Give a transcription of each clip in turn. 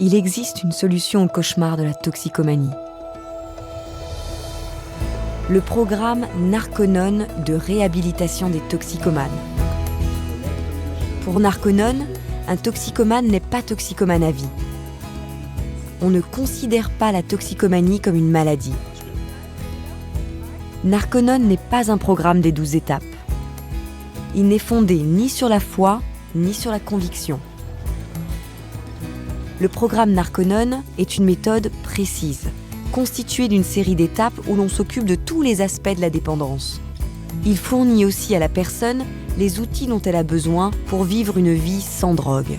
Il existe une solution au cauchemar de la toxicomanie. Le programme Narconon de réhabilitation des toxicomanes. Pour Narconon, un toxicomane n'est pas toxicomane à vie. On ne considère pas la toxicomanie comme une maladie. Narconon n'est pas un programme des 12 étapes. Il n'est fondé ni sur la foi, ni sur la conviction. Le programme Narconon est une méthode précise, constituée d'une série d'étapes où l'on s'occupe de tous les aspects de la dépendance. Il fournit aussi à la personne les outils dont elle a besoin pour vivre une vie sans drogue.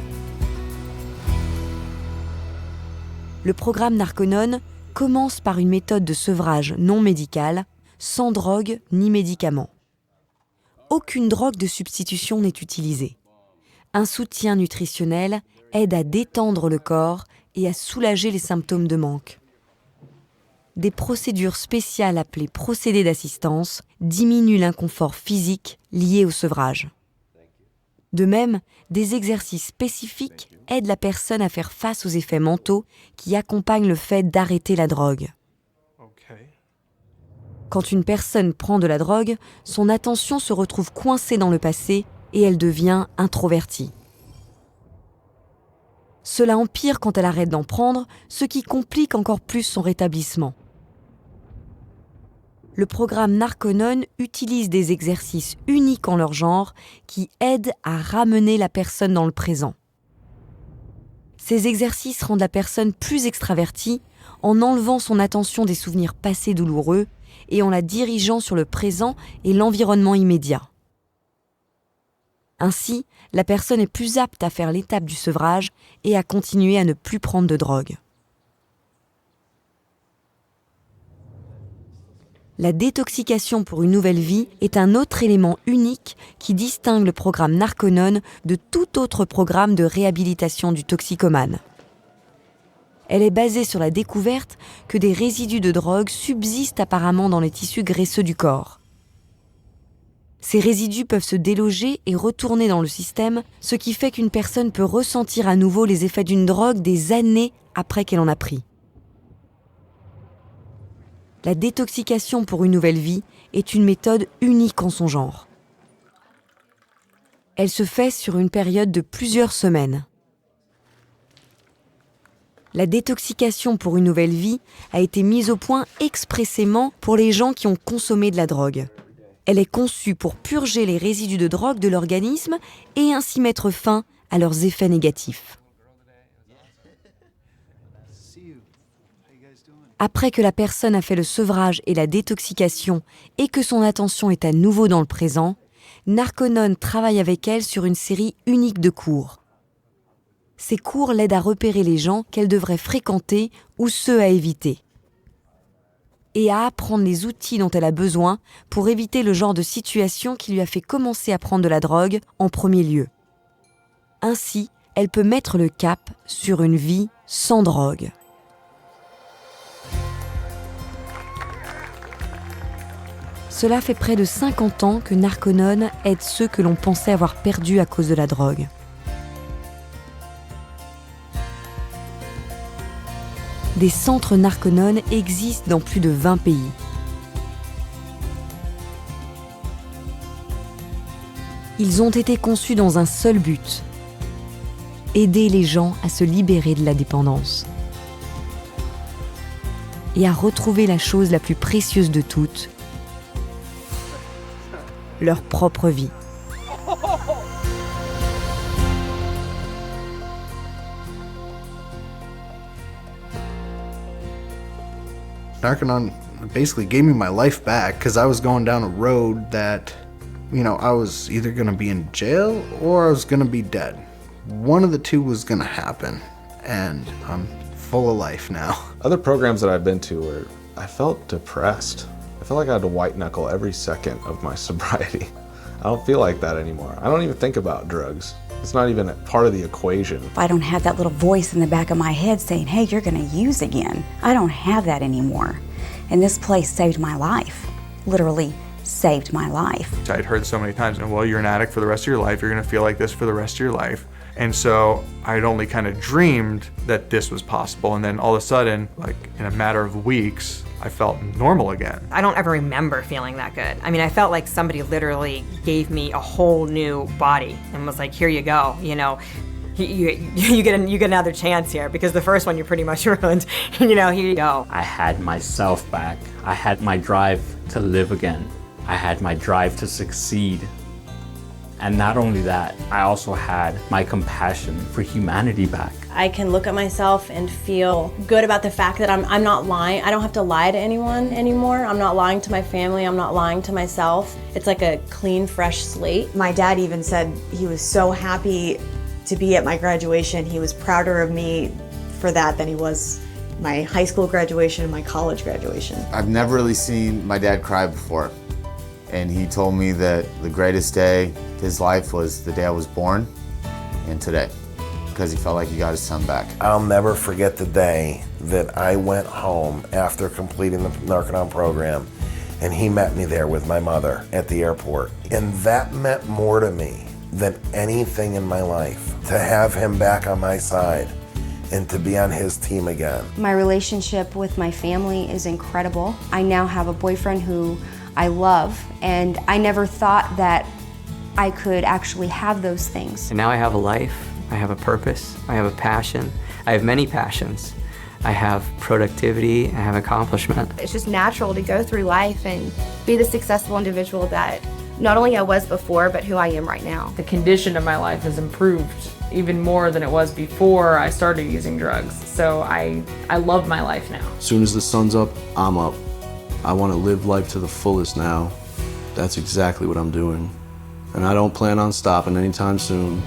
Le programme Narconon commence par une méthode de sevrage non médicale, sans drogue ni médicaments. Aucune drogue de substitution n'est utilisée. Un soutien nutritionnel aide à détendre le corps et à soulager les symptômes de manque. Des procédures spéciales appelées procédés d'assistance diminuent l'inconfort physique lié au sevrage. De même, des exercices spécifiques aident la personne à faire face aux effets mentaux qui accompagnent le fait d'arrêter la drogue. Quand une personne prend de la drogue, son attention se retrouve coincée dans le passé et elle devient introvertie. Cela empire quand elle arrête d'en prendre, ce qui complique encore plus son rétablissement. Le programme Narconon utilise des exercices uniques en leur genre qui aident à ramener la personne dans le présent. Ces exercices rendent la personne plus extravertie en enlevant son attention des souvenirs passés douloureux et en la dirigeant sur le présent et l'environnement immédiat. Ainsi, la personne est plus apte à faire l'étape du sevrage et à continuer à ne plus prendre de drogue. La détoxication pour une nouvelle vie est un autre élément unique qui distingue le programme Narconon de tout autre programme de réhabilitation du toxicomane. Elle est basée sur la découverte que des résidus de drogue subsistent apparemment dans les tissus graisseux du corps. Ces résidus peuvent se déloger et retourner dans le système, ce qui fait qu'une personne peut ressentir à nouveau les effets d'une drogue des années après qu'elle en a pris. La détoxication pour une nouvelle vie est une méthode unique en son genre. Elle se fait sur une période de plusieurs semaines. La détoxication pour une nouvelle vie a été mise au point expressément pour les gens qui ont consommé de la drogue. Elle est conçue pour purger les résidus de drogue de l'organisme et ainsi mettre fin à leurs effets négatifs. Après que la personne a fait le sevrage et la détoxication et que son attention est à nouveau dans le présent, Narconon travaille avec elle sur une série unique de cours. Ces cours l'aident à repérer les gens qu'elle devrait fréquenter ou ceux à éviter, et à apprendre les outils dont elle a besoin pour éviter le genre de situation qui lui a fait commencer à prendre de la drogue en premier lieu. Ainsi, elle peut mettre le cap sur une vie sans drogue. Cela fait près de 50 ans que Narconon aide ceux que l'on pensait avoir perdus à cause de la drogue. Des centres Narconon existent dans plus de 20 pays. Ils ont été conçus dans un seul but: aider les gens à se libérer de la dépendance et à retrouver la chose la plus précieuse de toutes, leur propre vie. Narconon basically gave me my life back because I was going down a road that, I was either going to be in jail or I was going to be dead. One of the two was going to happen, and I'm full of life now. Other programs that I've been to where I felt depressed. I felt like I had to white knuckle every second of my sobriety. I don't feel like that anymore. I don't even think about drugs. It's not even a part of the equation. I don't have that little voice in the back of my head saying, hey, you're gonna use again. I don't have that anymore. And this place saved my life. Literally saved my life. I'd heard so many times, well, you're an addict for the rest of your life, you're gonna feel like this for the rest of your life. And so I'd only kind of dreamed that this was possible. And then all of a sudden, like in a matter of weeks, I felt normal again. I don't ever remember feeling that good. I mean, I felt like somebody literally gave me a whole new body and was like, here you go, you know. You get another chance here because the first one you pretty much ruined. You know, here you go. I had myself back. I had my drive to live again. I had my drive to succeed. And not only that, I also had my compassion for humanity back. I can look at myself and feel good about the fact that I'm not lying. I don't have to lie to anyone anymore. I'm not lying to my family. I'm not lying to myself. It's like a clean, fresh slate. My dad even said he was so happy to be at my graduation. He was prouder of me for that than he was my high school graduation and my college graduation. I've never really seen my dad cry before. And he told me that the greatest day of his life was the day I was born and today, because he felt like he got his son back. I'll never forget the day that I went home after completing the Narconon program and he met me there with my mother at the airport. And that meant more to me than anything in my life, to have him back on my side and to be on his team again. My relationship with my family is incredible. I now have a boyfriend who I love, and I never thought that I could actually have those things. And now I have a life, I have a purpose, I have a passion, I have many passions. I have productivity, I have accomplishment. It's just natural to go through life and be the successful individual that not only I was before, but who I am right now. The condition of my life has improved even more than it was before I started using drugs. So I love my life now. As soon as the sun's up, I'm up. I want to live life to the fullest now. That's exactly what I'm doing. And I don't plan on stopping anytime soon.